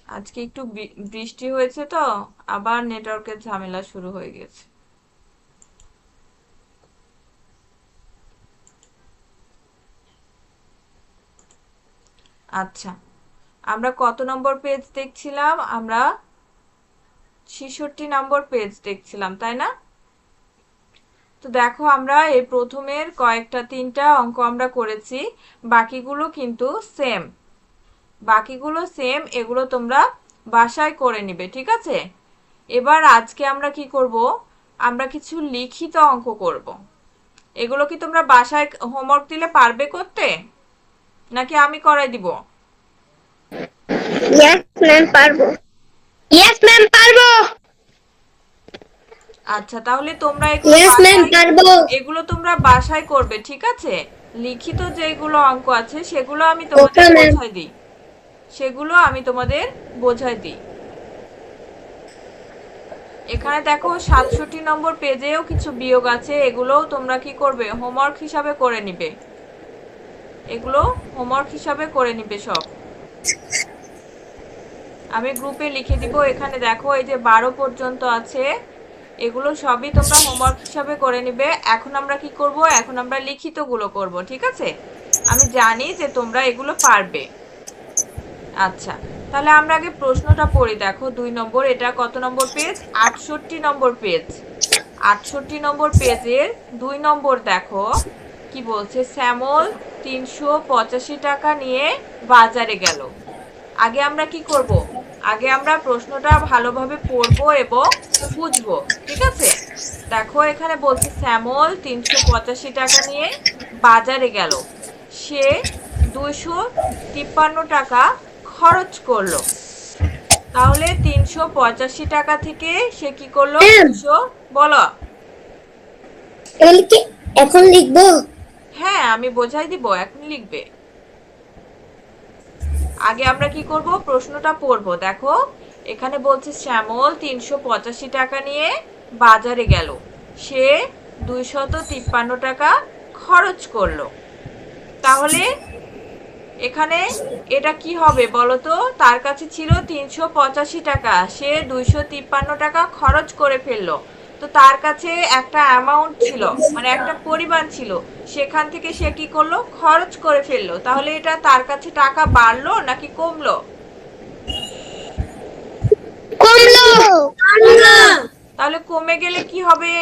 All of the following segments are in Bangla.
আজকে একটু বৃষ্টি হয়েছে তো, আবার নেটওয়ার্কের ঝামেলা শুরু হয়ে গেছে। আচ্ছা, আমরা কত নম্বর পেজ দেখছিলাম? আমরা 66 নম্বর পেজ দেখছিলাম, তাই না? তো দেখো, আমরা এই প্রথমের কয়েকটা 3টা অঙ্ক আমরা করেছি, বাকিগুলো কিন্তু সেম। বাকিগুলো সেম, এগুলো তোমরা বাসায় করে নিবে, ঠিক আছে? এবার আজকে আমরা কি করব? আমরা কিছু লিখিত অঙ্ক করব। এগুলো কি তোমরা বাসায় হোমওয়ার্ক দিলে পারবে করতে, নাকি আমি করাই দিব? ইয়েস ম্যাম পারবো। ইয়েস ম্যাম পারবো। আচ্ছা, তাহলে তোমরা ইয়েস ম্যাম পারবো। এগুলো তোমরা বাসায় করবে, ঠিক আছে? লিখিত যেগুলো অঙ্ক আছে সেগুলো আমি ওকে তোমাদের ম্যাম। বোঝাই দিই। সেগুলো আমি তোমাদের বোঝাই দিই। এখানে দেখো 67 নম্বর পেজেও কিছু বিয়োগ আছে, এগুলোও তোমরা কি করবে? হোমওয়ার্ক হিসাবে করে নিবে। এগুলো হোমওয়ার্ক হিসাবে করে নিবে সব। আমি গ্রুপে লিখে দিব। এখানে দেখো, এই যে 12 পর্যন্ত আছে, এগুলো সবই তোমরা হোমওয়ার্ক হিসাবে করে নিবে। এখন আমরা কি করব? এখন আমরা লিখিতগুলো করব, ঠিক আছে? আমি জানি যে তোমরা এগুলো পারবে। আচ্ছা, তাহলে আমরা আগে প্রশ্নটা পড়ি। দেখো 2 নম্বর, এটা কত নম্বর পেজ? 68 নম্বর পেজ। 68 নম্বর পেজের 2 নম্বর দেখো কি বলছে। শ্যামল 385 টাকা নিয়ে বাজারে গেল। আগে আমরা কি করব? আগে আমরা প্রশ্নটা ভালোভাবে পড়বো এবং বুঝবো, ঠিক আছে? দেখো, এখানে বলছে শ্যামল 385 টাকা নিয়ে বাজারে গেল। সে 253 টাকা খরচ করলো। তাহলে 385 টাকা থেকে সে কি করলো? ম্যাম 200, বলো। এগুলো কি এখন লিখবো? হ্যাঁ, আমি বোঝাই দিব, এখন লিখবে। আগে আমরা কি করব? প্রশ্নটা পড়বো। দেখো, এখানে বলছে শ্যামল 385 টাকা নিয়ে বাজারে গেল। সে 253 টাকা খরচ করলো। তাহলে এখানে এটা কি হবে বলো তো? তার কাছে ছিল 385 টাকা, সে 253 টাকা খরচ করে ফেললো। তো তার কাছে একটা অ্যামাউন্ট ছিল, মানে একটা পরিমাণ ছিল, সেখান থেকে সে কি করলো? খরচ করে ফেললো। তাহলে এটা তার কাছে টাকা বাড়লো নাকি কমলো? কমলো। কমলো। তাহলে কমে গেলে কি হবে?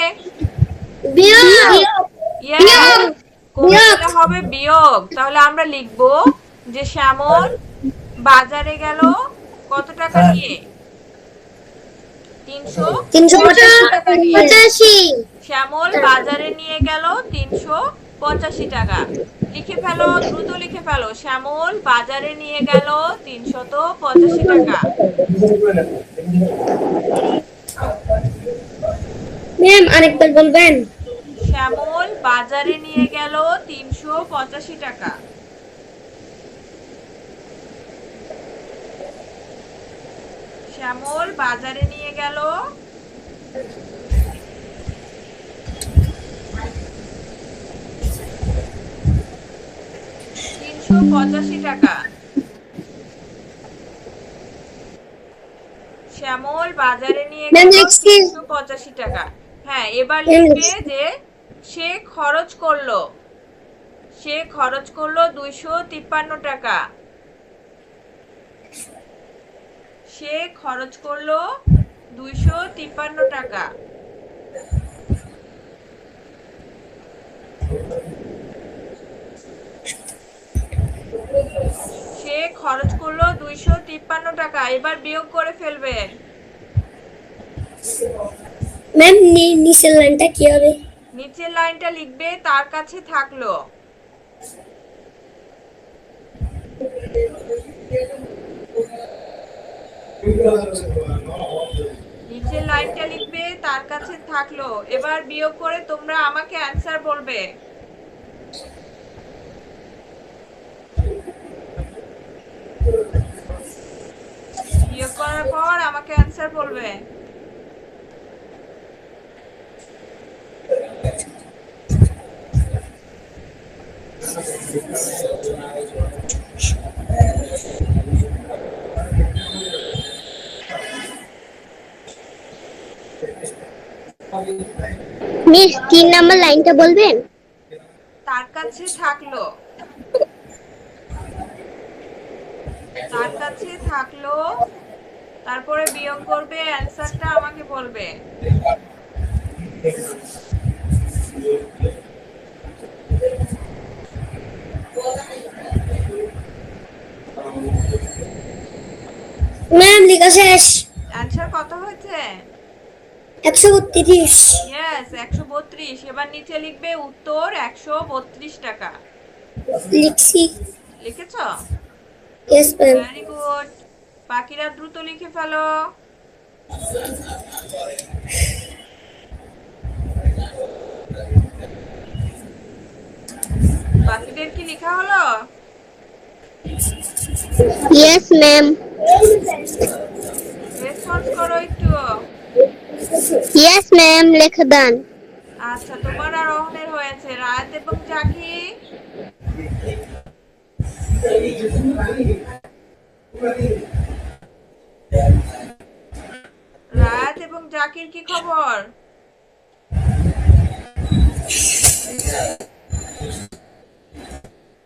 বিয়োগ। ইয়েস, বিয়োগ। কমে বিয়োগ। গেলে হবে বিয়োগ। তাহলে আমরা লিখবো যে শ্যামল বাজারে গেল কত টাকা নিয়ে? 385 টাকা নিয়ে। 385। শ্যামল বাজারে নিয়ে গেল 385 টাকা। লিখে ফেলো, দ্রুত লিখে ফেলো। শ্যামল বাজারে নিয়ে গেল 385 টাকা। ম্যাম আরেকবার বলবেন? শ্যামল বাজারে নিয়ে গেল 385 টাকা। শ্যামল বাজারে নিয়ে গেল 385 টাকা। শ্যামল বাজারে নিয়ে ম্যাম গেল লিখছি। 385 টাকা। হ্যাঁ, এবার ম্যাম লিখবে লিখছি। যে সে খরচ করলো। সে খরচ করলো 253 টাকা। সে খরচ করলো 253 টাকা। সে খরচ করলো 253 টাকা। এবার বিয়োগ করে ফেলবে। ম্যাম নিচের লাইনটা কি হবে? নিচের লাইনটা লিখবে তার কাছে থাকলো। নিচের লাইনটা লিখবে তার কাছে থাকলো। এবার বিয়োগ করে তোমরা আমাকে অ্যান্সার বলবে। বিয়োগ করার পর আমাকে অ্যান্সার বলবে। মিস 3 নম্বর লাইনটা বলবেন? তার কাছে থাকলো, তার কাছে থাকলো, তারপরে বিয়োগ করবে, অ্যান্সারটা আমাকে বলবে। ম্যাম লেখা শেষ। অ্যান্সার কত হয়েছে? 132। ইয়েস, 132। এবার নিচে লিখবে উত্তর 132 টাকা। লিখছি। লিখেছ? Yes ma'am. Very good. বাকিরা দ্রুত লিখে ফেলো। বাকিদের কি লেখা হলো? Yes ma'am. রেসপন্স করো একটু। ইয়েস ম্যাম লেখা দেন। আচ্ছা, তোমার আর রহনের হয়েছে। রাত এবং জাকি, রাত এবং জাকির কি খবর?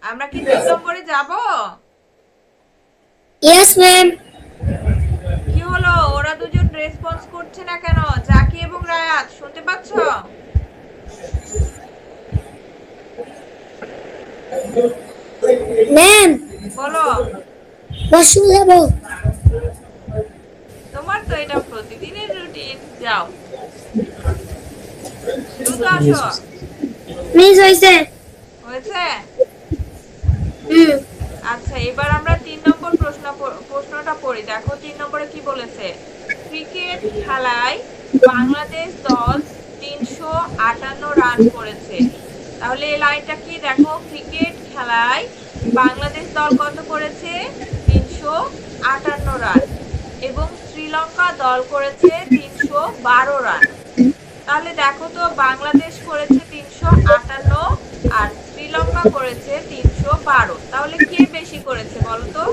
আমরা কি 3 নম্বরে যাব? Yes ma'am. কি হলো, ওরা দুজন রেসপন্স করছে না কেন? জাকি এবং রায়াত শুনতে পাচ্ছ? ম্যাম বলো। ওয়াশরুম যাব। তোমার তো এটা প্রতিদিনের রুটিন। যাও, দ্রুত আসো। মিস হইছে। হয়েছে? হুম। আচ্ছা, এবার আমরা 3 নম্বর প্রশ্নটা পড়ি। দেখো 3 নম্বরে কি বলেছে। ক্রিকেট খেলায় বাংলাদেশ দল 358 রান করেছে। তাহলে এই লাইনটা কি? দেখো, ক্রিকেট খেলায় বাংলাদেশ দল কত করেছে? 358 রান, এবং শ্রীলঙ্কা দল করেছে 312 রান। তাহলে দেখো তো, বাংলাদেশ করেছে 358 আর শ্রীলঙ্কা করেছে 312। তাহলে কে বেশি করেছে বলো তো?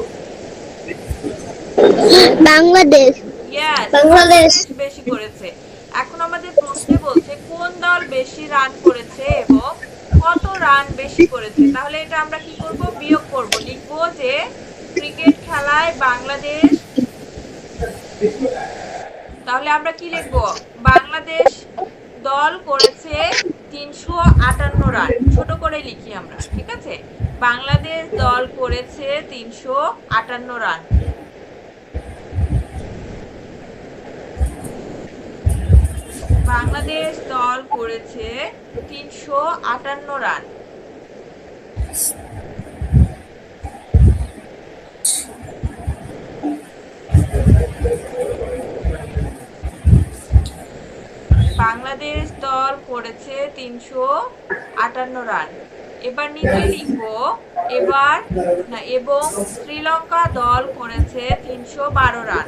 বাংলাদেশ। ইয়েস, বাংলাদেশ। বাংলাদেশ বেশি করেছে। এখন আমাদের প্রশ্নে বলছে কোন দল বেশি রান করেছে এবং কত রান বেশি করেছে। তাহলে এটা আমরা কি করব? বিয়োগ করব। লিখবো যে ক্রিকেট খেলায় বাংলাদেশ, তাহলে আমরা কি লিখবো? বাংলাদেশ দল করেছে 358 রান। ছোট করে লিখি আমরা, ঠিক আছে? বাংলাদেশ দল করেছে 358 রান। বাংলাদেশ দল করেছে 358 রান। বাংলাদেশ দল করেছে 358 রান। এবার নিচে লিখবো, এবার না, এবং শ্রীলঙ্কা দল করেছে 312 রান।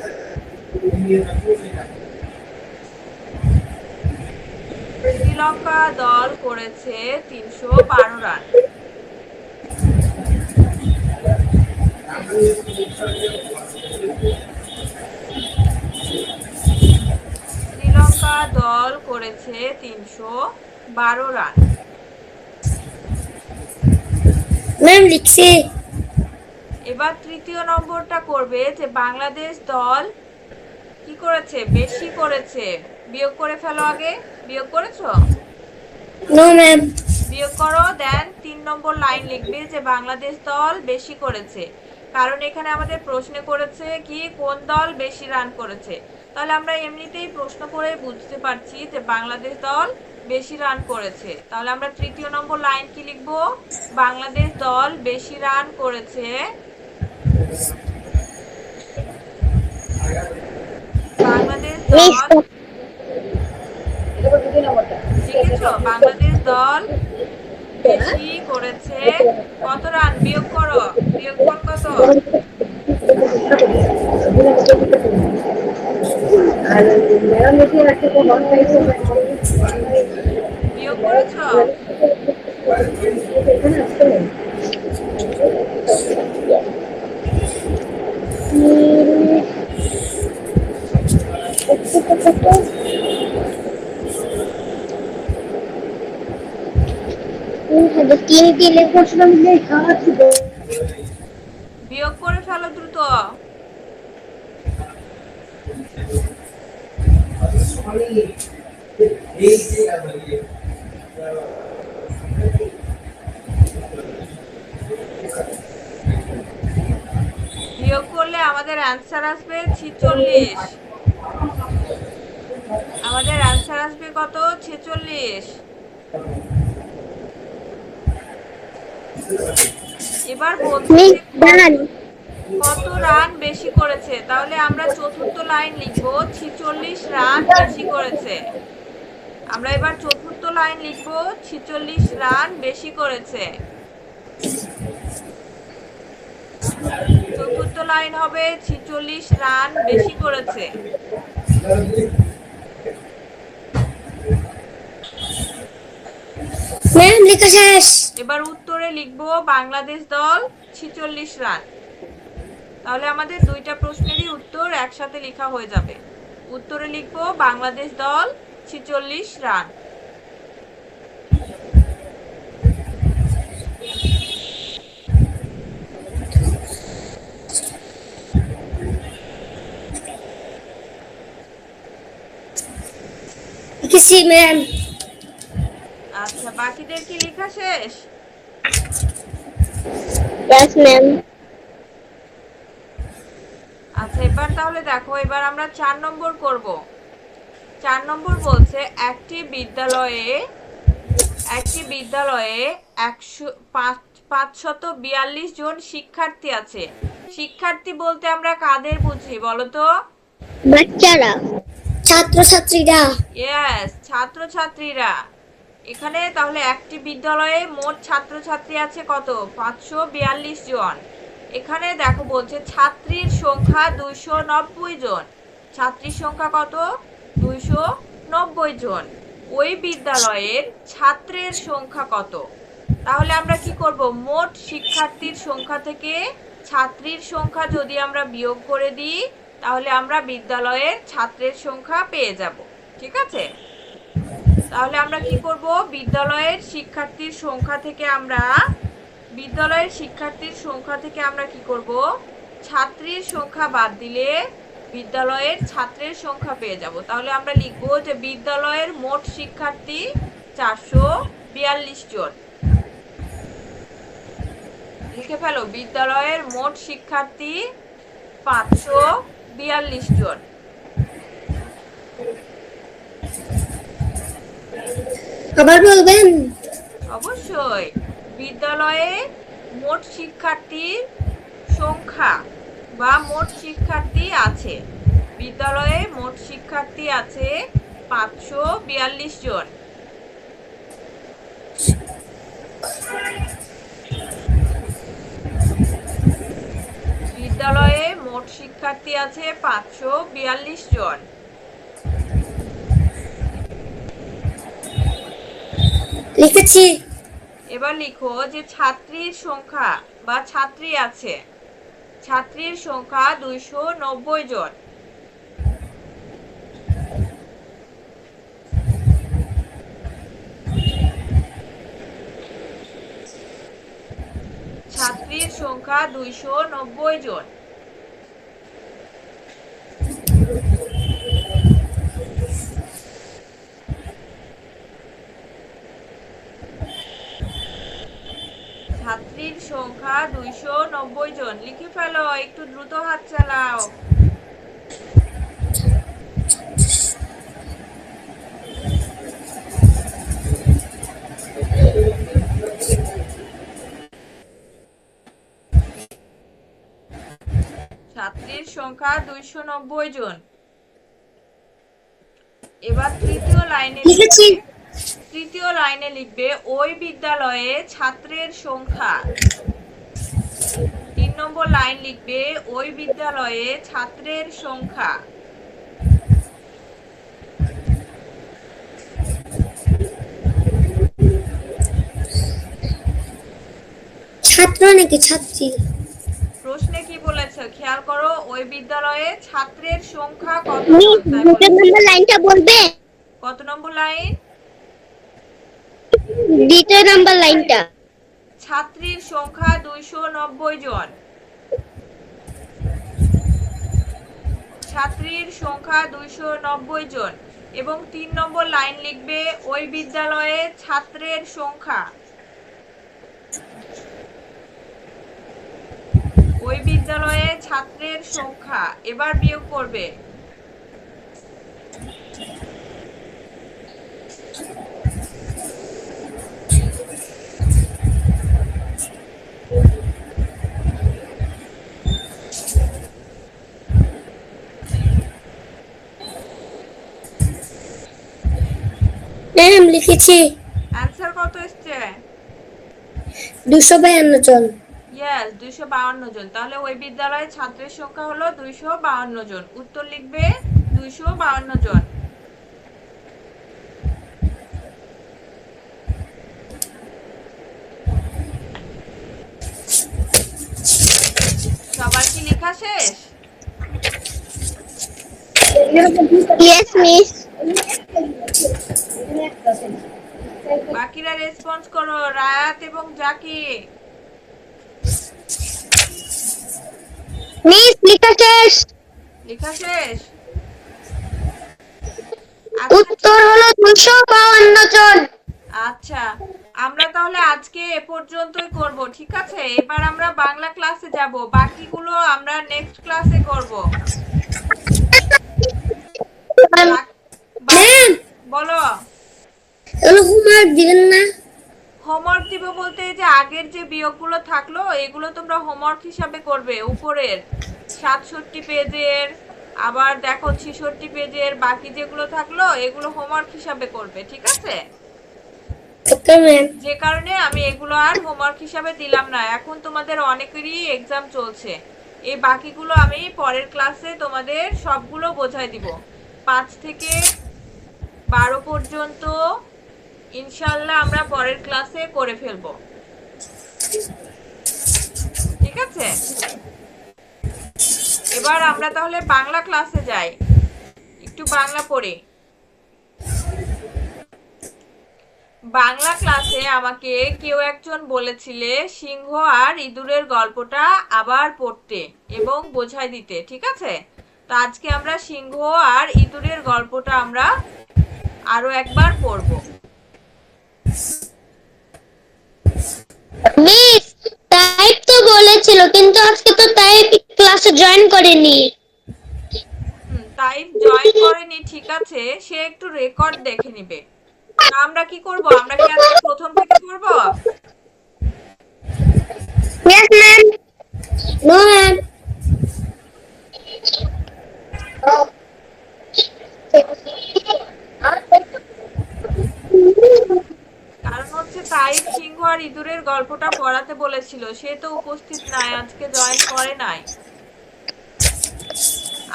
শ্রীলঙ্কা দল করেছে 312 রান। শ্রীলঙ্কা দল করেছে 312 রান। ম্যাম লিখছি। এবার তৃতীয় নম্বরটা করবে যে বাংলাদেশ দল কি করেছে? বেশি করেছে। বিয়োগ করে ফেলো আগে। বিয়োগ করেছো? No ma'am. বিয়োগ করো, দেন 3 নম্বর লাইন লিখবে যে বাংলাদেশ দল বেশি করেছে। কারণ এখানে আমাদের প্রশ্নে করেছে কি কোন দল বেশি রান করেছে। তাহলে আমরা এমনিতেই প্রশ্ন করে বুঝতে পারছি যে বাংলাদেশ দল বেশি রান করেছে। তাহলে আমরা তৃতীয় নম্বর লাইন কি লিখব? বাংলাদেশ দল বেশি রান করেছে, বাংলাদেশ দল, লিখেছো? বাংলাদেশ দল বেশি করেছে কত রান? বিয়োগ করো, বিয়োগফল কত? বিয়োগ করেছো? তিনটি লেখছিলাম যে খাওয়াচ্ছি তো। বিয়োগ করে ফেলো দ্রুত। বিয়োগ করলে আমাদের অ্যান্সার আসবে 46। আমাদের অ্যান্সার আসবে কত? 46। এবার বলছে মিস যে ডান। কত রান বেশি করেছে, তাহলে আমরা চতুর্থ লাইন লিখবো 46 রান বেশি করেছে। আমরা এবার চতুর্থ লাইন লিখবো 46 রান বেশি করেছে। চতুর্থ লাইন হবে 46 রান বেশি করেছে। ম্যাম লেখা শেষ। এবার উত্তরে লিখবো বাংলাদেশ দল 46 রান। তাহলে আমাদের দুইটা প্রশ্নেরই উত্তর একসাথে লেখা হয়ে যাবে। উত্তরে লিখবো বাংলাদেশ দল 46 রান। লিখেছি ম্যাম। আচ্ছা, বাকিদের কি লেখা শেষ? Yes ma'am. আচ্ছা, এবার তাহলে দেখো, এবার আমরা 4 নম্বর করব। 4 নম্বর বলছে একটি বিদ্যালয়ে 542 জন শিক্ষার্থী আছে। শিক্ষার্থী বলতে আমরা কাদের বুঝি বলো তো? বাচ্চারা, ছাত্রছাত্রীরা। ইয়েস, ছাত্রছাত্রীরা। এখানে তাহলে একটি বিদ্যালয়ে মোট ছাত্রছাত্রী আছে কত? 542 জন। এখানে দেখো বলছে ছাত্রীর সংখ্যা 290 জন। ছাত্রীর সংখ্যা কত? 290 জন। ওই বিদ্যালয়ের ছাত্রের সংখ্যা কত? তাহলে আমরা কি করব? মোট শিক্ষার্থীর সংখ্যা থেকে ছাত্রীর সংখ্যা যদি আমরা বিয়োগ করে দিই, তাহলে আমরা বিদ্যালয়ের ছাত্রের সংখ্যা পেয়ে যাব। ঠিক আছে? তাহলে আমরা কি করব? বিদ্যালয়ের শিক্ষার্থীর সংখ্যা থেকে আমরা কি করব? ছাত্রীর সংখ্যা বাদ দিলে বিদ্যালয়ের ছাত্রের সংখ্যা পেয়ে যাব। তাহলে আমরা লিখব যে বিদ্যালয়ের মোট শিক্ষার্থী 442 জন। লিখে ফেলো, বিদ্যালয়ের মোট শিক্ষার্থী 542 জন। আবার বলবেন? অবশ্যই। বিদ্যালয়ে মোট শিক্ষার্থীর সংখ্যা বা মোট শিক্ষার্থী আছে। বিদ্যালয়ে মোট শিক্ষার্থী আছে 542 জন। বিদ্যালয়ে মোট শিক্ষার্থী আছে 542 জন। লিখেছি। এবার লিখো যে ছাত্রীর সংখ্যা বা ছাত্রী আছে। ছাত্রীর সংখ্যা 290 জন। ছাত্রীর সংখ্যা 290 জন। ছাত্রীর সংখ্যা 290 জন। লিখে ফেলো, একটু দ্রুত হাত চালাও। ছাত্রীর সংখ্যা 290 জন। এবার তৃতীয় লাইনে লিখেছি। লিখবে ওই বিদ্যালয়ে ছাত্রের সংখ্যা। 3 নম্বর লাইন লিখবে ওই বিদ্যালয়ে ছাত্রের সংখ্যা। ছাত্র নাকি ছাত্রী? প্রশ্নে কি বলেছে খেয়াল করো, ওই বিদ্যালয়ে ছাত্রের সংখ্যা কত মিস জন তাই দ্বিতীয় বলেছে। নম্বর লাইনটা বলবে? কত নম্বর লাইন? দ্বিতীয় নম্বর লাইনটা। ছাত্রীর সংখ্যা 290 জন। ছাত্রীর সংখ্যা 290 জন এবং 3 নম্বর লাইন লিখবে ওই বিদ্যালয়ে ছাত্রের সংখ্যা। ওই বিদ্যালয়ে ছাত্রের সংখ্যা। এবার বিয়োগ করবে। ম্যাম লিখেছি অ্যান্সার কত এসছে? 252 জন। ইয়েস, 252 জন। তাহলে ওই বিদ্যালয়ে ছাত্রের সংখ্যা হলো 252 জন। উত্তর লিখবে 252 জন। সবার কি লেখা শেষ? Yes miss. বাকিরা রেসপন্স করো, রায়াত এবং জাকি। মিস লেখা শেষ। লেখা শেষ। উত্তর হলো 252 জন। আচ্ছা, আমরা তাহলে আজকে এ পর্যন্তই করব, ঠিক আছে? এবার আমরা বাংলা ক্লাসে যাব, বাকিগুলো আমরা নেক্সট ক্লাসে করব। ম্যাম বলো। এগুলো হোমওয়ার্ক দিবেন না? হোমওয়ার্ক দিব বলতে যে আগের যে বিয়োগগুলো থাকলো এগুলো তোমরা হোমওয়ার্ক হিসাবে করবে। উপরের 67 পেজের, আবার দেখো 66 পেজের বাকি যেগুলো থাকলো এগুলো হোমওয়ার্ক হিসাবে করবে, ঠিক আছে? Okay ma'am. যে কারণে আমি এগুলো আর হোমওয়ার্ক হিসাবে দিলাম না। এখন তোমাদের অনেকেরই এক্সাম চলছে, এই বাকিগুলো আমি পরের ক্লাসে তোমাদের সবগুলো বোঝাই দিব। 5 থেকে 12 পর্যন্ত ইনশাআল্লাহ আমরা পরের ক্লাসে করে ফেলবো, ঠিক আছে? এবার আমরা তাহলে বাংলা ক্লাসে যাই, একটু বাংলা পড়ি। বাংলা ক্লাসে আমাকে কেউ একজন বলেছিলে সিংহ আর ইঁদুরের গল্পটা আবার পড়তে এবং বোঝাই দিতে, ঠিক আছে? তো আজকে আমরা সিংহ আর ইঁদুরের গল্পটা আমরা আরো একবার পড়ব। মিস টাইপ তো বলেছিল, কিন্তু আজকে তো টাইপ ক্লাসে জয়েন করেনি। তাই জয়েন করেনি, ঠিক আছে, সে একটু রেকর্ড দেখে নিবে। আমরা কি করব, আমরা কি আজকে প্রথম থেকে করব? Yes ma'am. No ma'am. কারণ হচ্ছে তাই সিংহ আর ইঁদুরের গল্পটা পড়াতে বলেছিল, সে তো উপস্থিত নাই, আজকে জয়েন করে নাই।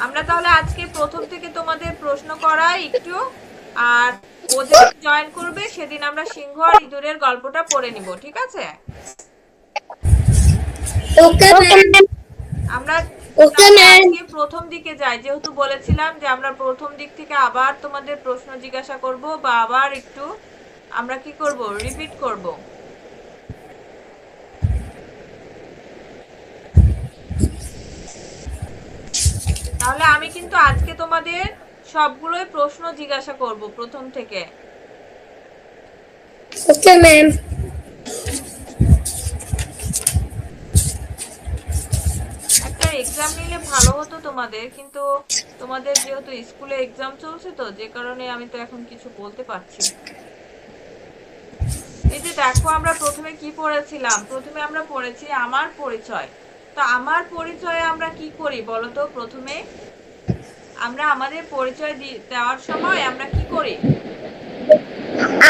আমরা তাহলে আজকে প্রথম থেকে তোমাদের প্রশ্ন করাই একটু, আর ও যেদিন জয়েন করবে সেদিন আমরা সিংহ আর ইঁদুরের গল্পটা পড়ে নিব, ঠিক আছে? Okay ma'am. আমরা ওকে ম্যাম। আজকে প্রথম দিকে যাই, যেহেতু বলেছিলাম যে আমরা প্রথম দিক থেকে আবার তোমাদের প্রশ্ন জিজ্ঞাসা করব বা আবার একটু আমরা কি করব, রিপিট করব। তাহলে আমি কিন্তু আজকে তোমাদের সবগুলোই প্রশ্ন জিজ্ঞাসা করব প্রথম থেকে। Okay ma'am. একটা এক্সাম নিলে ভালো হতো তোমাদের, কিন্তু তোমাদের যেহেতু স্কুলে এক্সাম চলছে তো যে কারণে আমি তো এখন কিছু বলতে পারছি না। এই যে দেখো আমরা প্রথমে কি পড়েছিলাম, প্রথমে আমরা পড়েছি আমার পরিচয়। তো আমার পরিচয়ে আমরা কি করি বলো তো? প্রথমে আমরা আমাদের পরিচয় দেওয়ার সময় আমরা কি করি?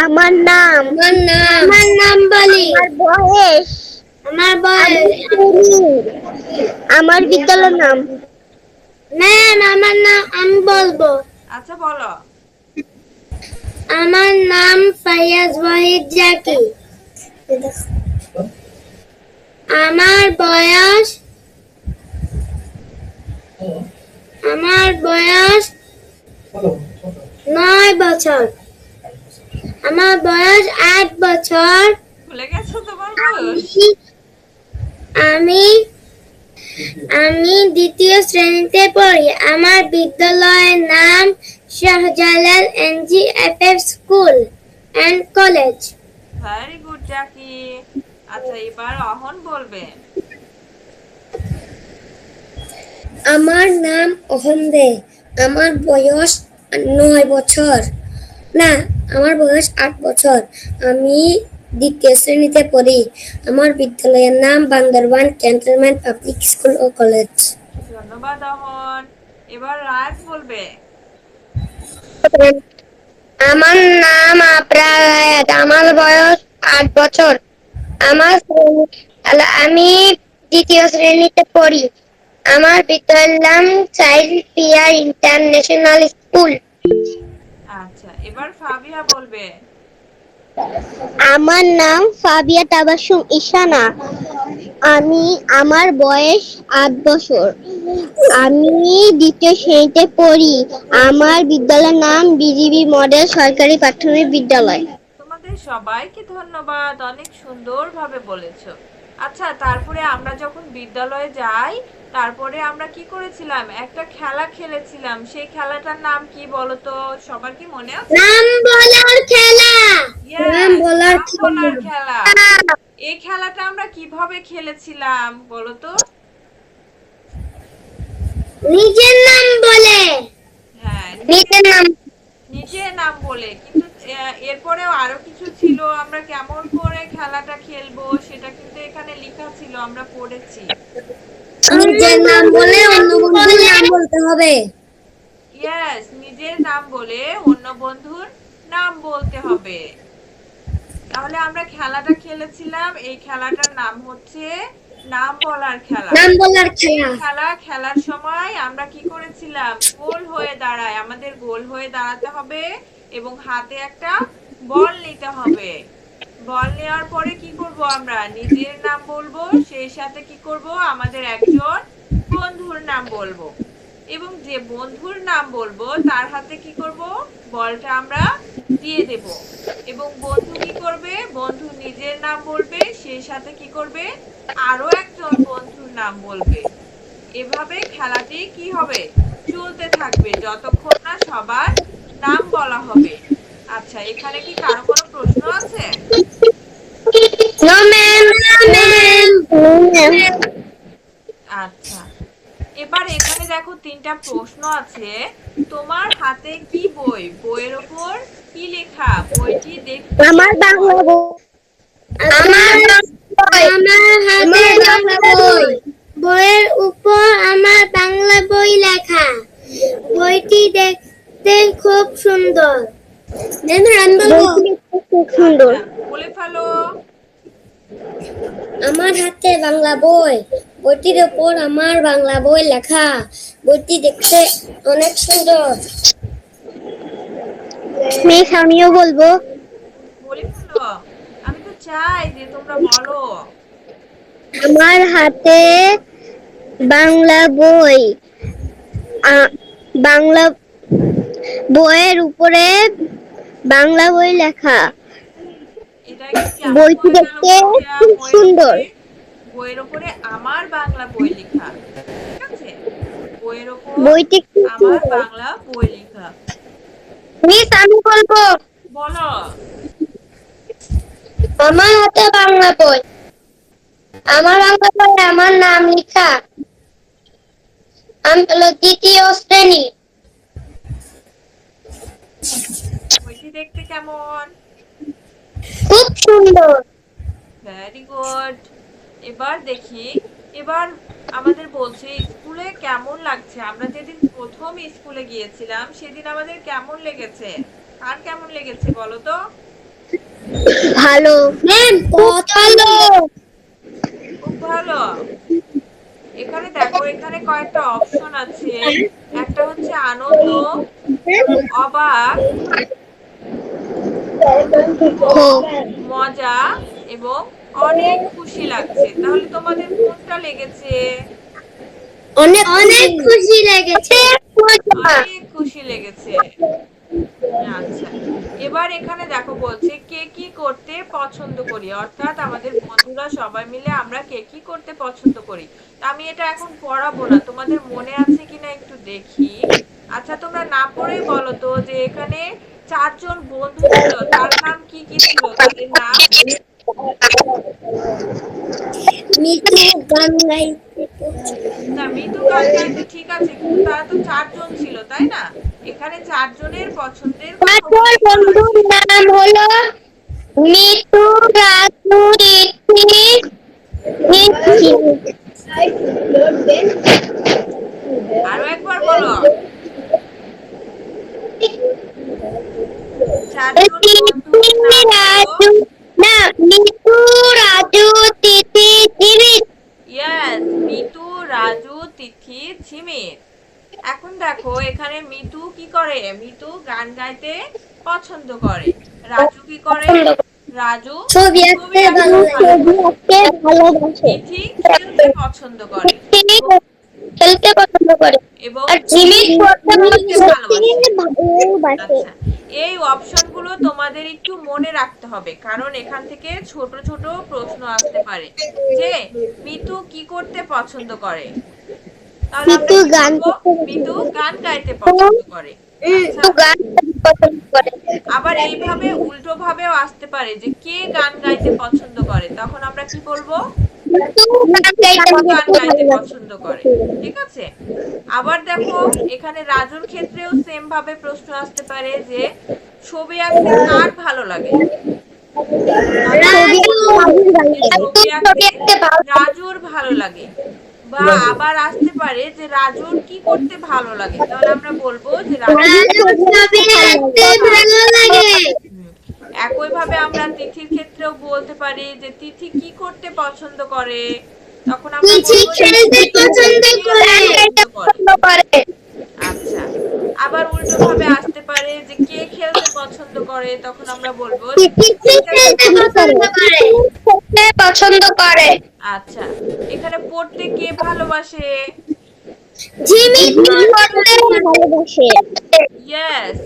আমার নাম। আমার নাম বলি। আমার বয়স। আমার বিদ্যালয়ের নাম। ম্যাম আমার নাম আমি বলবো। আচ্ছা বলো। আমার নাম ফাইয়াজ ওয়াহিদ জাকি। আমার বয়স 9 বছর। আমার বয়স 8 বছর। ভুলে গেছো তোমার বয়স? আমি আমি দ্বিতীয় শ্রেণীতে পড়ি। আমার বিদ্যালয়ের নাম Shahjalal NGFF school and college. Very good Zaki. আচ্ছা, এবার অহন বলবে। আমার নাম অহন দে। আমার বয়স 9 বছর। না, আমার বয়স 8 বছর। আমি দ্বিতীয় শ্রেণীতে পড়ি। আমার বিদ্যালয়ের নাম বান্দরবান ক্যান্টনমেন্ট পাবলিক স্কুল ও কলেজ। ধন্যবাদ অহন। এবার রাজ বলবে। আমার নাম আবরার রায়াত। আমার বয়স 8 বছর। আমি দ্বিতীয় শ্রেণীতে পড়ি। আমার বিদ্যালয়ের নাম চাইল্ড পিয়ার ইন্টারন্যাশনাল স্কুল। আচ্ছা, এবার ফাবিয়া বলবে। আমার নাম ফাবিয়া তাবাসসুম ইশানা। আমার বয়স 8 বছর। আমি দ্বিতীয় শ্রেণীতে পড়ি। আমার বিদ্যালয়ের নাম বিজিবি মডেল সরকারি প্রাথমিক বিদ্যালয়। তোমাদের সবাইকে ধন্যবাদ, অনেক সুন্দরভাবে বলেছো। আচ্ছা, তারপরে আমরা যখন বিদ্যালয়ে যাই, তারপরে আমরা কি করেছিলাম? একটা খেলা খেলেছিলাম। সেই খেলাটার নাম কি বলো তো? সবার কি মনে আছে? নাম বলার খেলা। নাম ইয়েস, বলার নাম বলার খেলা। এই খেলাটা আমরা কিভাবে খেলেছিলাম বলো তো? নিজের নাম বলে। হ্যাঁ, নিজের নাম। নিজের নাম বলে। কিন্তু এরপরেও আরো কিছু ছিল, আমরা কেমন করে খেলাটা খেলবো সেটা কিন্তু এখানে লেখা ছিল, আমরা পড়েছি। নিজের নাম বলে অন্য বন্ধুর নাম বলতে হবে। ইয়েস, নিজের নাম বলে অন্য বন্ধুর নাম বলতে হবে। তাহলে আমরা খেলাটা খেলেছিলাম, এই খেলাটার নাম হচ্ছে নাম বলার খেলা। নাম বলার এই খেলা। খেলা খেলার সময় আমরা কি করেছিলাম? গোল হয়ে দাঁড়ায়, আমাদের গোল হয়ে দাঁড়াতে হবে এবং হাতে একটা বল নিতে হবে। বল নেওয়ার পরে কি করব? আমরা নিজের নাম বলবো, সেই সাথে কি করব? আমাদের একজন বন্ধুর নাম বলবো এবং যে বন্ধুর নাম বলবো তার হাতে কি করব? বলটা আমরা দিয়ে দেব এবং বন্ধু কি করবে? বন্ধু নিজের নাম বলবে, সেই সাথে কি করবে? আরো একজন বন্ধুর নাম বলবে। এভাবে খেলাটি কি হবে? চলতে থাকবে যতক্ষণ না সবার নাম বলা হবে। আচ্ছা, এখানে কি কারো কোনো প্রশ্ন আছে? No ma'am. No ma'am. আচ্ছা, এবার এখানে দেখো তিনটা প্রশ্ন আছে। তোমার হাতে কি বই? বইয়ের ওপর কি লেখা? বইটি দেখতে আমার কেমন? বাংলা বই। আমার হাতে বাংলা বই। বইয়ের উপর আমার বাংলা বই লেখা। বইটি দেখতে খুব সুন্দর। খুব সুন্দর। আচ্ছা, বলে ফেলো। আমার হাতে বাংলা বই। বইটির উপর আমার বাংলা বই লেখা। বইটি দেখতে অনেক সুন্দর। মিস আমিও বলবো। বলে ফেলো। আমি তো চাই যে তোমরা বলো। আমার হাতে বাংলা বই। বাংলা বইয়ের উপরে বাংলা বই লেখা। এটা একটু কেমন বইটি হয়ে গেল দেখতে ভাবিয়া? খুব বইয়ের সুন্দর। উপরে, বইয়ের উপরে আমার বাংলা বই লেখা। ঠিক আছে, বইয়ের উপর বইটি খুব আমার সুন্দর। বাংলা বই লেখা। মিস আমি বলবো। বলো। আমার হাতে বাংলা বই। আমার বাংলা বই আমার নাম লেখা। আমি হলো দ্বিতীয় শ্রেণী। বইটি দেখতে কেমন? খুব সুন্দর। Very good. এবার দেখি, এবার আমাদের বলছে স্কুলে কেমন লাগছে। আমরা যেদিন প্রথম স্কুলে গিয়েছিলাম সেদিন আমাদের কেমন লেগেছে? কার কেমন লেগেছে বলো তো? ভালো ম্যাম। ভালো। খুব ভালো। এখানে দেখো, এখানে কয়েকটা অপশন আছে। একটা হচ্ছে আনন্দ, অবাক, দুঃখ, মজা এবং অনেক খুশি লাগছে। তাহলে তোমাদের কোনটা লেগেছে? অনেক অনেক খুশি লেগেছে। অনেক খুশি লেগেছে। আচ্ছা, এবার এখানে দেখো বলছে কে কি করতে পছন্দ করি, অর্থাৎ আমাদের বন্ধুরা সবাই মিলে আমরা কে কি করতে পছন্দ করি। তা আমি এটা এখন পড়াবো না, তোমাদের মনে আছে কিনা একটু দেখি। আচ্ছা, তোমরা না পড়েই বলো তো যে এখানে চারজন বন্ধু ছিল, তার নাম কি কি ছিল, তাদের নাম। মিঠু গান গাইতে না, মৃদু গান গাইতে ঠিক আছে, কিন্তু তারা তো চারজন ছিল, তাই না? এখানে চারজনের পছন্দের কথা চারজন উল্লেখ করা বন্ধুর হয়েছে। নাম হলো মিঠু, রাজু, ঋত্বিক, আরো একবার বলো। চারজন বন্ধুর নাম হলো, রাজু, না, মিঠু, রাজু, তিথি, জিমিত। ইয়েস, মিতু, রাজু, তিথি, ঝিমির। এখন দেখো এখানে মিতু কি করে, মিতু গান গাইতে পছন্দ করে। রাজু কি করে, রাজু ছবি ছবি আঁকতে আঁকতে ভালো ভালোবাসে। ভালোবাসে। তিথি খেলতে পছন্দ করে। তিনি এবং খেলতে পছন্দ করে। এবং আর ঝিমির জিমিত পড়তে পড়তে ভালোবাসে। ভালোবাসে। আচ্ছা, এই অপশনগুলো তোমাদের একটু মনে রাখতে হবে, কারণ এখান থেকে ছোট ছোট প্রশ্ন আসতে পারে যে মিতু কি করতে পছন্দ করে। তাহলে আমরা মিতু কি গান বলবো, করতে মিতু ভালোবাসে। গান গাইতে পছন্দ করে। আচ্ছা, মিতু গান করতে পছন্দ করে। আবার এইভাবে উল্টো ভাবেও আসতে পারে যে কে গান গাইতে পছন্দ করে, তখন আমরা কি বলবো, মিতু গান মিতু গান গাইতে গাইতে ভালোবাসে। পছন্দ করে। ঠিক আছে। আবার দেখো এখানে রাজুর ক্ষেত্রেও সেম ভাবে প্রশ্ন আসতে পারে যে ছবি আঁকতে কার ভালো লাগে, তাহলে আমরা রাজু, বলবো যে রাজু ছবি ছবি আঁকতে আঁকতে ভালো রাজুর ভালো লাগে। বা আবার আসতে পারে যে রাজুর কি করতে ভালো লাগে, তাহলে আমরা বলবো যে রাজুর রাজু ছবি আঁকতে ভালো লাগে। হুম, একইভাবে আমরা তিথির ক্ষেত্রেও বলতে পারি যে তিথি কি করতে পছন্দ করে, তখন আমরা তিথি বলবো যে খেলতে তিথি পছন্দ খেলতে করে। পছন্দ করে। পছন্দ করে। আচ্ছা, আবার উল্টো ভাবে আসতে পারে যে কে খেলতে পছন্দ করে, তখন আমরা বলবো যে তিথি তিথি খেলতে খেলতে পছন্দ পছন্দ করে। করে। খেলতে পছন্দ করে। আচ্ছা, এখানে পড়তে কে ভালোবাসে, জিমিত পড়তে ভালোবাসে। ইয়েস,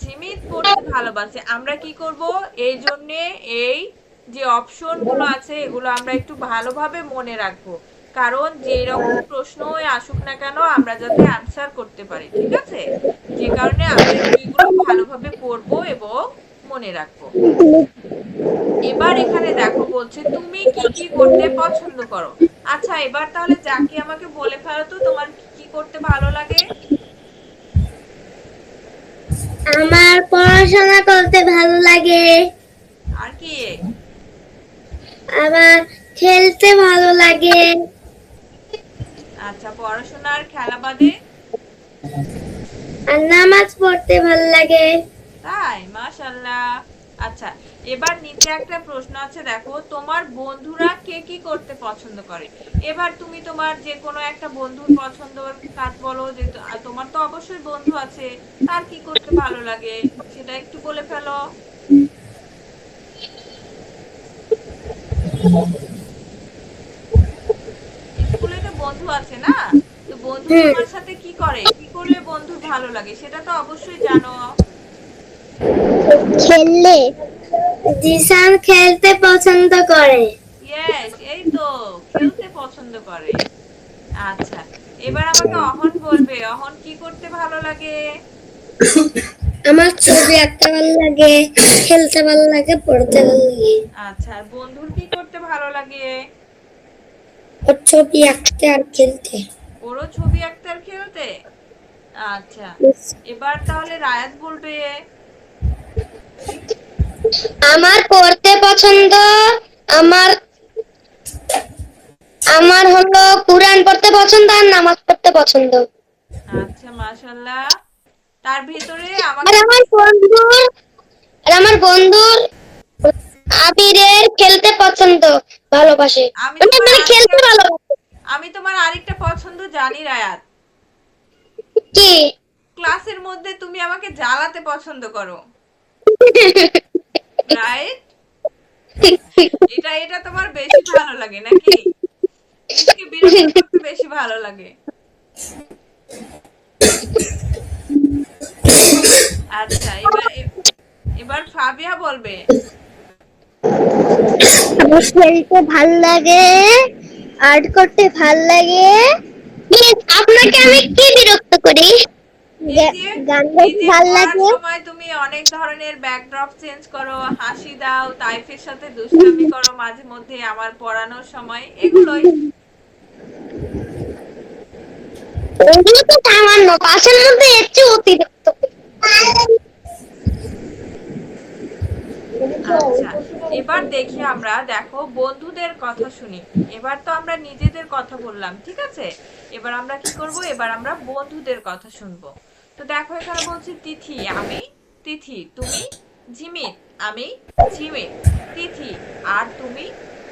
ঝিমিত পড়তে ভালোবাসে। আমরা কি করব, এই জন্যে এই যে অপশন গুলো আছে এগুলো আমরা একটু ভালোভাবে মনে রাখবো, কারণ যে রকম প্রশ্নই আসুক না কেন আমরা যাতে আনসার করতে পারি। ঠিক আছে, যে কারণে আমরা এগুলো ভালোভাবে পড়বো এবং মনে রাখবো। এবার এখানে দেখো বলছে তুমি কি কি করতে পছন্দ করো। আচ্ছা, এবার তাহলে জাকি আমাকে বলে ফেলো তো তোমার কি কি করতে ভালো লাগে। আমার পড়াশোনা করতে ভালো লাগে। আর কি, আমার খেলতে ভালো লাগে। আচ্ছা, পড়াশোনা আর খেলা বাদে। আর নামাজ পড়তে ভালো লাগে। তাই, মাশাআল্লাহ। আচ্ছা, এবার নিচে একটা প্রশ্ন আছে, দেখো তোমার বন্ধুরা কে কি করতে পছন্দ করে। এবার তুমি তোমার যে কোনো একটা বন্ধুর পছন্দের কাজ বলো, যে তোমার তো অবশ্যই বন্ধু আছে, তার কি করতে ভালো লাগে সেটা একটু বলে ফেলো। স্কুলে তো বন্ধু আছে না, তো বন্ধু তোমার সাথে কি করে, কি করলে বন্ধুর ভালো লাগে সেটা তো অবশ্যই জানো। খেললে জিসান খেলতে পছন্দ করে। ইয়েস, এই তো, খেলতে পছন্দ করে। আচ্ছা, এবার আমাকে অহন বলবে, অহন কি করতে ভালো লাগে। আমার ছবি আঁকতে ভালো লাগে, খেলতে ভালো লাগে, পড়তে ভালো লাগে। আচ্ছা, আর বন্ধুর কি করতে ভালো লাগে। ওর ছবি আঁকতে আর খেলতে। ওরও ছবি আঁকতে আর খেলতে। আচ্ছা, এবার তাহলে রায়াত বলবে। আমার পড়তে পছন্দ। আমার আমার হলো কুরআন পড়তে পছন্দ আর নামাজ পড়তে পছন্দ। আচ্ছা, মাশাআল্লাহ। তার ভিতরে আর আমাকে আমার বন্ধুর আবিরের খেলতে পছন্দ ভালোবাসে। আমি মানে তোমার মানে আরেকটা খেলতে ভালোবাসে। আমি তোমার আরেকটা পছন্দ জানি রায়াত। কি? ক্লাসের মধ্যে তুমি আমাকে জ্বালাতে পছন্দ করো, রাইট? এটা এটা তোমার বেশি ভালো লাগে নাকি, নিজেকে বিরক্ত করতে বেশি ভালো লাগে। আচ্ছা, এবার ফাবিয়া বলবে। আমার খেলতে ভাল লাগে, আর্ট করতে ভাল লাগে। আপনাকে আমি কি বিরক্ত করি? এই যে গান এই গাইতে যে ভাল পড়ার লাগে। সময় তুমি অনেক ধরনের ব্যাকড্রপ চেঞ্জ করো, হাসি দাও, তাইফের সাথে দুষ্টামি করো মাঝে মধ্যে আমার পড়ানোর সময়, এগুলোই। ওগুলো তো সামান্য, পাশের মধ্যে এর চেয়ে অতিরিক্ত। আচ্ছা, এবার দেখি আমরা, দেখো বন্ধুদের কথা শুনি। এবার তো আমরা নিজেদের কথা বললাম, ঠিক আছে? এবার আমরা কি করব, এবার আমরা বন্ধুদের কথা শুনবো। তো দেখো এখানে বলছি তিথি আমি তিথি, তুমি জিমিত আমি জিমিত, তিথি আর তুমি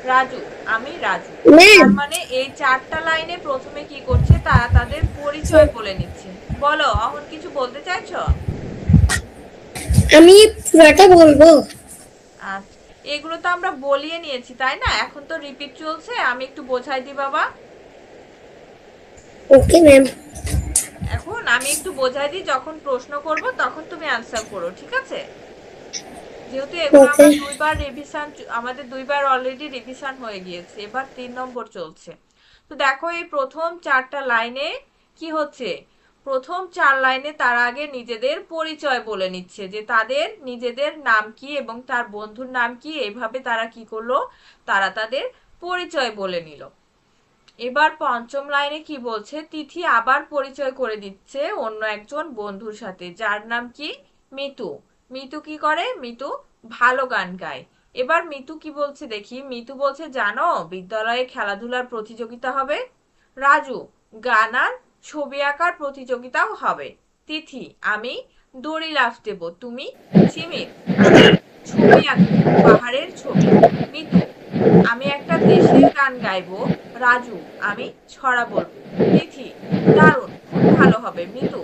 রাজু আমি রাজু। ম্যাম, তার মানে এই চারটা লাইনে প্রথমে কি করছে, তারা তাদের পরিচয় বলে নিচ্ছে। বলো, এখন কিছু বলতে চাইছো? আমি পুরাটা বলবো। আচ্ছা, এগুলো তো আমরা বলিয়ে নিয়েছি তাই না? এখন তো রিপিট চলছে, আমি একটু বোঝাই দিই বাবা। Okay ma'am. এখন আমি একটু বোঝাই দিই, যখন প্রশ্ন করব তখন তুমি আনসার করো, ঠিক আছে? যেহেতু এগুলো ওকে। আমরা দুইবার রিভিশন, আমাদের দুইবার অলরেডি রিভিশন হয়ে গিয়েছে, এবার 3 নম্বর চলছে। তো দেখো এই প্রথম চারটা লাইনে কি হচ্ছে, প্রথম 4 লাইনে তারা আগে নিজেদের পরিচয় বলে নিচ্ছে, যে তাদের নিজেদের নাম কি এবং তার বন্ধুর নাম কি, এইভাবে তারা কি করলো, তারা তাদের পরিচয় বলে নিল। এবার পঞ্চম লাইনে কি বলছে, তিথি আবার পরিচয় করে দিচ্ছে অন্য একজন বন্ধুর সাথে, যার নাম কি, মিতু। মিতু কি করে, মিতু ভালো গান গায়। এবার মিতু কি বলছে দেখি, মিতু বলছে জানো বিদ্যালয়ে খেলাধুলার প্রতিযোগিতা হবে। রাজু গান আর ছবি আঁকার প্রতিযোগিতাও হবে। তিথি আমি দড়ি লাফ দেব, তুমি সিমিত আমি ছবি আঁকবো, পাহাড়ের ছবি। মিতু আমি একটা দেশের গান গাইবো। রাজু আমি ছড়া বলবো। তিথি দারুণ, খুব ভালো হবে। মিতু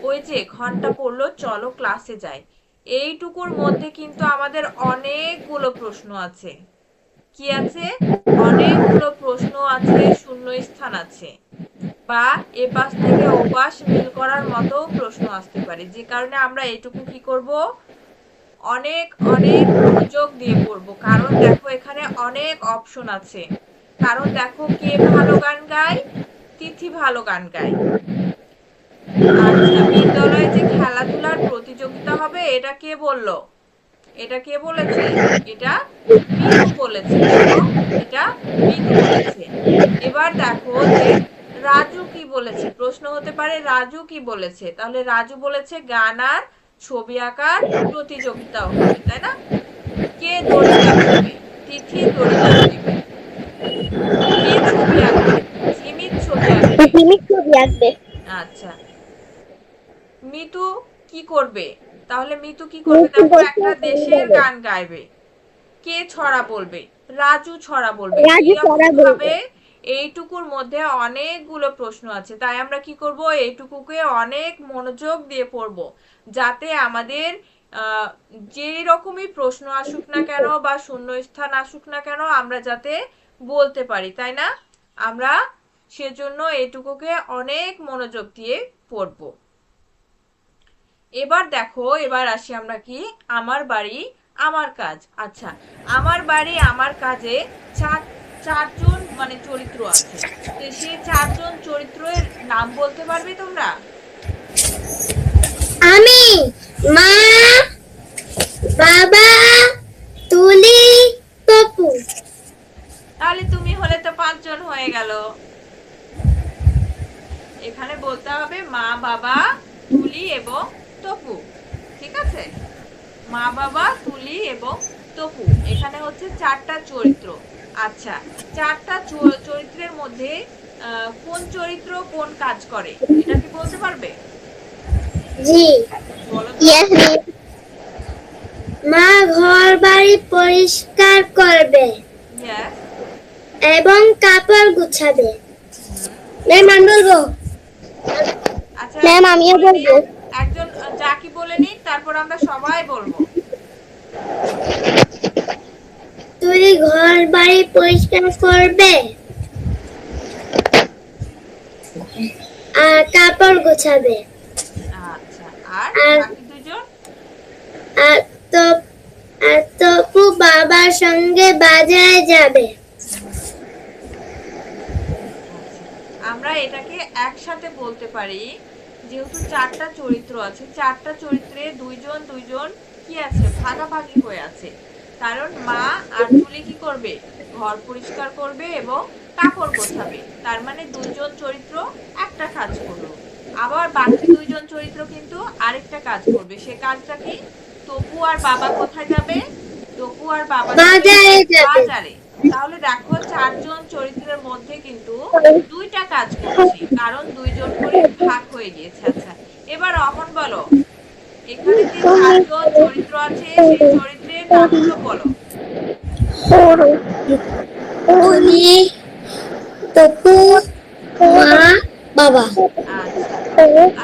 ওই যে ঘন্টা পড়লো, চলো ক্লাসে যাই। এইটুকুর মধ্যে কিন্তু আমাদের অনেকগুলো প্রশ্ন আছে। কি আছে, অনেকগুলো প্রশ্ন আছে, শূন্যস্থান আছে, বা এ পাশ থেকে ও পাশ মিল করার মতো প্রশ্ন আসতে পারে, যে কারণে আমরা এটুকু কি করব, অনেক অনেক মনোযোগ দিয়ে পড়বো। কারণ দেখো এখানে অনেক অপশন আছে। কারণ দেখো কে ভালো গান গায়, তিথি ভালো গান গায়। আচ্ছা, বিদ্যালয়ে যে খেলাধুলার প্রতিযোগিতা হবে, এটা কে বললো, এটা কে বলেছে, এটা মিতু বলেছে। দেখো এটা মিতু বলেছে। এবার দেখো যে রাজু কি বলেছে, প্রশ্ন হতে পারে রাজু কি বলেছে, তাহলে রাজু বলেছে গান আর ছবি আঁকার প্রতিযোগিতাও হবে, তাই না? কে দড়ি লাফ দেবে, তিথি দড়ি লাফ দেবে। কে ছবি আঁকবে, জিমিত ছবি আঁকবে। জিমিক ছবি আঁকবে। আচ্ছা, মিতু কি করবে, তাহলে মিতু কি করবে, দেখো একটা দেশের গান গাইবে। কে ছড়া বলবে, রাজু ছড়া বলবে। রাজু এরকম পড়া বলবে। ভাবে এইটুকুর মধ্যে অনেকগুলো প্রশ্ন আছে, তাই আমরা কি করব, এইটুকুকে অনেক মনোযোগ দিয়ে পড়ব, যাতে আমাদের যেই রকমই প্রশ্ন আসুক না কেন বা শূন্যস্থান আসুক না কেন, আমরা যাতে বলতে পারি, তাই না? আমরা সেজন্য এইটুকুকে অনেক মনোযোগ দিয়ে পড়ব। এবার দেখো, এবার আসি আমরা কি, আমার বাড়ি আমার কাজ। আচ্ছা, আমার বাড়ি আমার কাজে চারজন মানে চরিত্র আছে। তো সেই চারজন চরিত্রের নাম বলতে পারবে তোমরা? আমি, মা, বাবা, তুলি, পপু। তাহলে তুমি হলে তো 5 জন হয়ে গেল। এখানে বলতে হবে মা, বাবা, তুলি এবং তপু, ঠিক আছে? মা, বাবা, তুলি এবং তপু, এখানে হচ্ছে 4টা চরিত্র। আচ্ছা, 4টা চরিত্রের মধ্যে কোন চরিত্র কোন কাজ করে, এটা কি বলতে পারবে? জি। বলো তো। Yes miss. মা ঘর বাড়ি পরিষ্কার করবে ইয়েস। এবং কাপড় গুছাবে। হুম। ম্যাম আমি বলবো। আচ্ছা, ম্যাম একজন আমিও বলে নিক, বলবো। একজন জাকি বলে নিক, তারপর আমরা সবাই বলবো। তুলি ঘর বাড়ি পরিষ্কার করবে আর কাপড় গোছাবে। আচ্ছা, আর আর বাকি দুজন? আর তো আর তপু বাবার সঙ্গে বাজারে যাবে। আচ্ছা, আমরা এটাকে একসাথে বলতে পারি, যেহেতু চারটা চরিত্র আছে, চারটা চরিত্রে দুইজন দুইজন কি আছে, ভাগাভাগি হয়ে আছে। কারণ মা আর তুলি কি করবে, ঘর পরিষ্কার করবে এবং কাপড় গোছাবে, তার মানে দুইজন চরিত্র একটা কাজ করলো। আবার বাকি দুইজন চরিত্র কিন্তু আরেকটা কাজ করবে, সে কাজটা কি, তপু আর বাবা কোথায় যাবে, তপু আর বাবা যাবে বাজারে যাবে। বাজারে। তাহলে দেখো চারজন চরিত্রের মধ্যে কিন্তু দুইটা কাজ করছে, কারণ দুইজন করে ভাগ হয়ে গিয়েছে। আচ্ছা, এবার অহন বলো, এখানে যে চারজন চরিত্র আছে সেই চরিত্রের নামগুলো বলো। তুলি, তপু, মা, বাবা।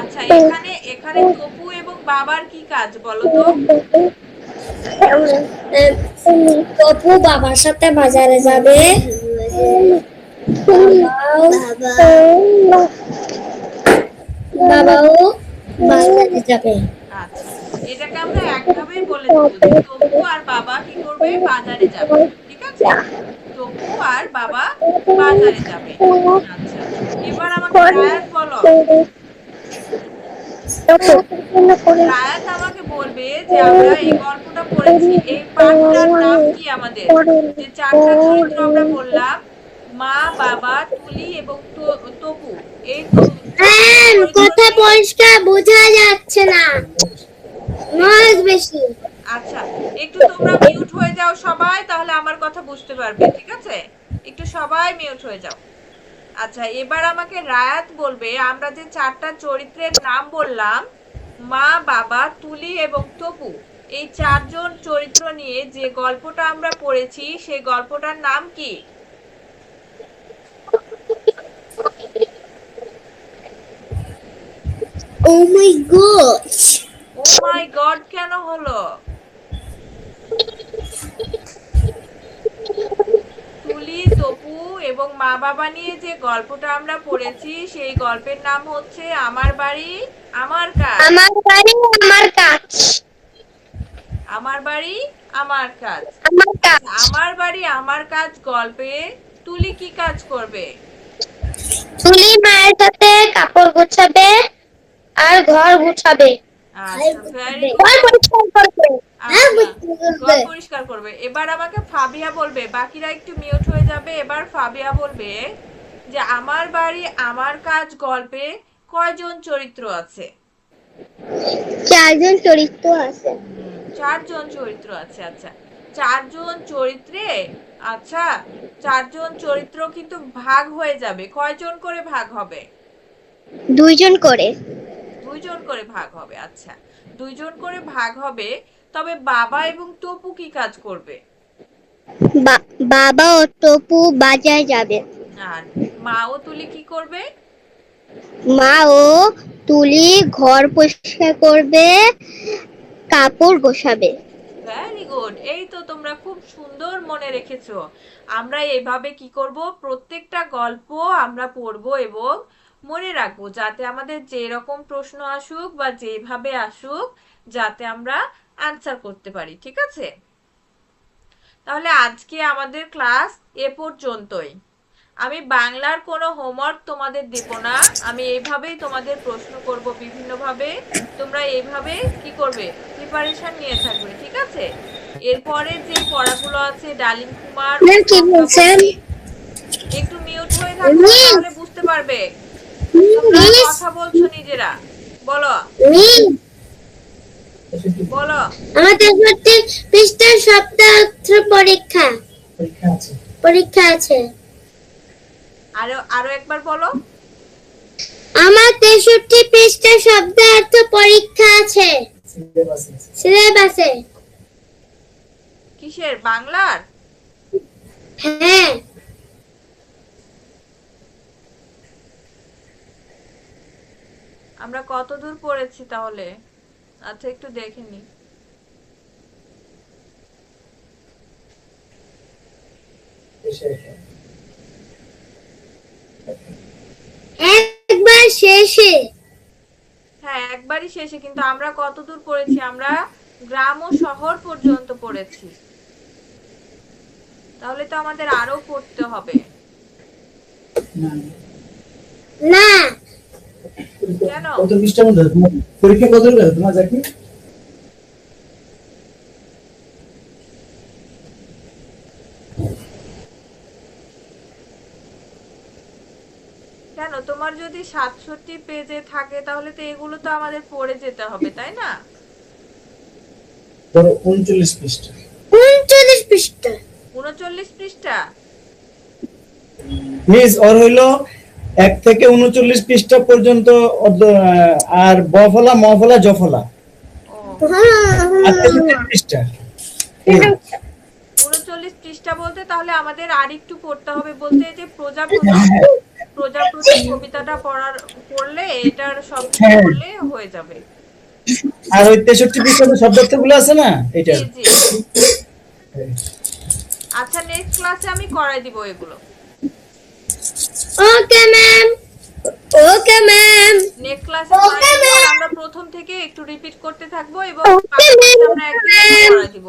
আচ্ছা আচ্ছা, এখানে এখানে তপু এবং বাবার কি কাজ বলো তো। আহ, তপু বাবার সাথে বাজারে যাবে, বাবাও বাবাও বাজারে যাবে। আচ্ছা, এটাকে আমরা একভাবেই বলে দেবো যে তপু আর বাবা কি করবে, বাজারে যাবে। ঠিক আছে, তপু আর বাবা বাজারে যাবে। আচ্ছা, এবার আমাকে রায়াত বলো, রায়াত আমাকে বলবে যে আমরা এই গল্পটা পড়েছি, এই পাঠটার নাম কি আমাদের, যে চারটা চরিত্র আমরা বললাম, মা, বাবা, তুলি এবং তপু, এই চারটা চরিত্র কথা নিয়ে। পরিষ্কার বোঝা যাচ্ছে না, নয়েজ বেশি। আচ্ছা, একটু তোমরা মিউট হয়ে যাও সবাই, তাহলে আমার কথা বুঝতে পারবে। ঠিক আছে, একটু সবাই মিউট হয়ে যাও। আচ্ছা, এবার আমাকে রায়াত বলবে, আমরা যে চারটা চরিত্রের নাম বললাম, মা, বাবা, তুলি এবং তপু, এই চারজন চরিত্র নিয়ে যে গল্পটা আমরা পড়েছি সেই গল্পটার নাম কি। ও মাই গড, ও মাই গড কেন হলো, তুলি, তপু এবং মা বাবা নিয়ে যে গল্পটা আমরা পড়েছি সেই গল্পের নাম হচ্ছে আমার বাড়ি আমার কাজ। আমার বাড়ি আমার কাজ, আমার বাড়ি আমার কাজ। আমার কাজ। আচ্ছা, আমার বাড়ি আমার কাজ গল্পে তুলি কি কাজ করবে। তুলি মায়ের সাথে কাপড় গোছাবে আর ঘর গুছাবে। আচ্ছা, ভেরি ঘর গুড। পরিষ্কার করবে। আচ্ছা, ঘর পরিষ্কার করবে। এবার আমাকে ফাবিয়া বলবে, বাকিরা একটু মিউট হয়ে যাবে। এবার ফাবিয়া বলবে যে আমার বাড়ি আমার কাজ গল্পে কয়জন চরিত্র আছে। চারজন চরিত্র আছে। চারজন চরিত্র আছে। আচ্ছা, চারজন চরিত্রে, আচ্ছা চারজন চরিত্র কিন্তু ভাগ হয়ে যাবে, কয়জন করে ভাগ হবে, দুইজন করে। দুইজন করে ভাগ হবে। আচ্ছা, দুইজন করে ভাগ হবে, তবে বাবা এবং টপু কি কাজ করবে, বাবা ও টপু বাজারে যাবে। আর মা ও তুলি কি করবে, মা ও তুলি ঘর পরিষ্কার করবে, কাপড় গোছাবে। Very good. এই তো তোমরা খুব সুন্দর মনে রেখেছো। আমরা এইভাবে কি করব, প্রত্যেকটা গল্প আমরা পড়বো এবং মনে রাখবো, যাতে আমাদের যে রকম প্রশ্ন আসুক বা যেভাবে আসুক, যাতে আমরা অ্যান্সার করতে পারি। ঠিক আছে, তাহলে আজকে আমাদের ক্লাস এ পর্যন্তই। আমি বাংলার কোনো হোমওয়ার্ক তোমাদের দেব না, আমি এইভাবেই তোমাদের প্রশ্ন করব বিভিন্নভাবে, তোমরা এইভাবে কি করবে, প্রিপারেশন নিয়ে থাকবে। ঠিক আছে, এরপরে যে পড়াগুলো আছে ডালিম কুমার, ম্যাম কি বলছেন? একটু মিউট হয়ে থাকো, তাহলে বুঝতে পারবে। তোমরা কথা বলছো নিজেরা, বলো বলো। আমার 63 পৃষ্ঠার শব্দার্থ পরীক্ষা পরীক্ষা আছে। আরো আরো একবার বলো। আমার 63 পৃষ্ঠার শব্দার্থ পরীক্ষা আছে সিলেবাসে। কিসের, বাংলার? হ্যাঁ। আমরা কত দূর পড়েছি তাহলে, আচ্ছা একটু দেখে নি। একবার শেষে। হ্যাঁ, একবারই শেষে, কিন্তু আমরা কত দূর পড়েছি, আমরা গ্রাম ও শহর পর্যন্ত পড়েছি, তাহলে তো আমাদের আরো পড়তে হবে। না কেন? কত পৃষ্ঠার মধ্যে পরীক্ষা কত হলো তোমার জাকি? কেন, তোমার যদি 67 পেজে থাকে তাহলে তো এগুলো তো আমাদের পড়ে যেতে হবে, তাই না? ধরো 39 পৃষ্ঠা। 39 পৃষ্ঠা। 39 পৃষ্ঠা? মিস ওর হইলো 1 থেকে 39 পৃষ্ঠা পর্যন্ত আর বফলা মফলা জফলা ও, আর 33 পৃষ্ঠা। 39 পৃষ্ঠা বলতে তাহলে আমাদের আর একটু পড়তে হবে, বলতে এই যে প্রজাপতি, প্রজাপতি কবিতাটা পড়লে এটার সব হ্যাঁ। পড়লে হয়ে যাবে। আর ওই 63 পৃষ্ঠাতে শব্দার্থগুলো আছে না এটা। জি জি। আচ্ছা, নেক্সট ক্লাসে আমি করাই দিব এগুলো। Okay ma'am, okay ma'am. Next ক্লাসে করাই দিব, আর আমরা প্রথম থেকে একটু রিপিট করতে থাকবো এবং Okay, বাকি ক্লাসে আমরা একদিন করাই দিব।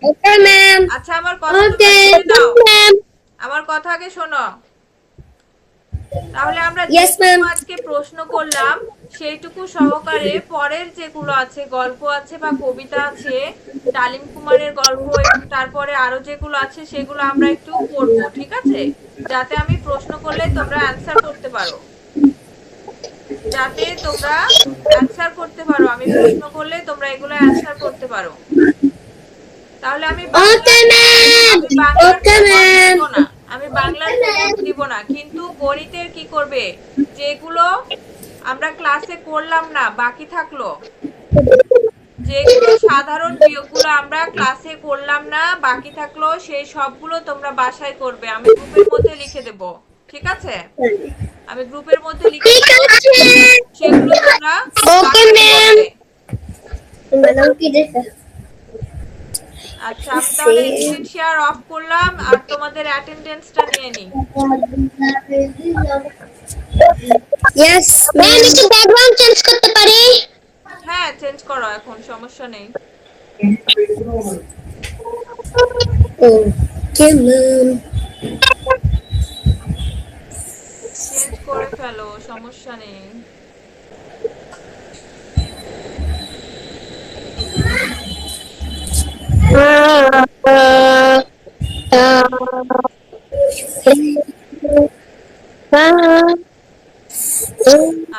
Okay ma'am. আচ্ছা, আমার কথা ওকে শুনে নাও, ম্যাম। আমার কথা আগে শোনো। তাহলে আমরা Yes, যেটুকু ma'am. আজকে প্রশ্ন করলাম সেইটুকু সহকারে পরের যেগুলো আছে, গল্প আছে বা কবিতা আছে, ডালিম কুমারের গল্প এবং তারপরে আরো যেগুলো আছে সেগুলো আমরা একটু পড়বো, ঠিক আছে? যাতে আমি প্রশ্ন করলে তোমরা অ্যানসার করতে পারো, যাতে তোমরা অ্যানসার করতে পারো, আমি প্রশ্ন করলে তোমরা এগুলো অ্যানসার করতে পারো। তাহলে আমি ওকে ম্যাম। Okay ma'am. আমি বাংলার হোমওয়ার্ক দিব না, কিন্তু গণিতের কি করবে, যেগুলো আমরা ক্লাসে করলাম না বাকি থাকলো, যেগুলো সাধারণ বিয়োগগুলো আমরা ক্লাসে করলাম না বাকি থাকলো, সেই সবগুলো তোমরা বাসায় করবে, আমি গ্রুপের মধ্যে লিখে দেব, ঠিক আছে? আমি গ্রুপের মধ্যে লিখে ঠিক দেব, আছে। সেগুলো তোমরা ওকে বাসায় ম্যাম। করবে। ম্যাডাম কি দেখে? আচ্ছা, আমি তাহলে স্ক্রিন শেয়ার অফ করলাম আর তোমাদের অ্যাটেন্ডেন্সটা নিয়ে নিই। ইয়েস ম্যাম একটু ব্যাকগ্রাউন্ড চেঞ্জ করতে পারি? হ্যাঁ, চেঞ্জ করো, এখন সমস্যা নেই। Okay ma'am. চেঞ্জ করে ফেলো, সমস্যা নেই।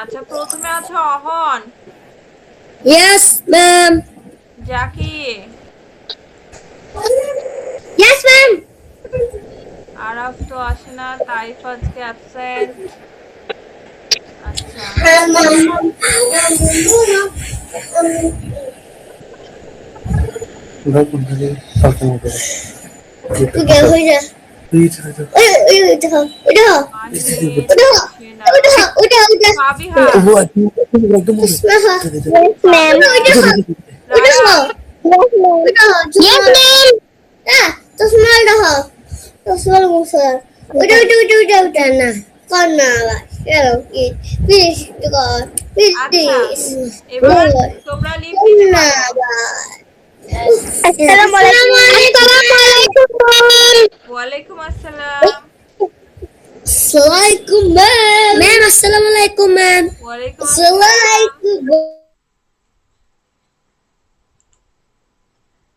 আচ্ছা, প্রথমে আছে অহন, yes ma'am. Zaki, yes ma'am. Araf তো আসে না, তাইফ আজকে অ্যাবসেন্ট। আচ্ছা, তুই গেল হয়ে যা। ওই দেখো, ওইটা মাহিদ, ওইটা শিনা, ওইটা ওইটা ওইটা Fabiha, ma'am. Raya, yes ma'am. চশমা দেখো, চশমা মুসার ওইটা ওইটা ওইটা ওইটা ওইটা না কর না আবার চলো প্লিজ কর আচ্ছা, প্লিজ এবার তোমরা লিভ দিতে না পারো। আসসালামু আলাইকুম। ওয়ালাইকুম আসসালাম। আসসালামু আলাইকুম ম্যাম। ম্যাম আসসালামু আলাইকুম ম্যাম। ওয়ালাইকুম আসসালামু আসসালাম। আলাইকুম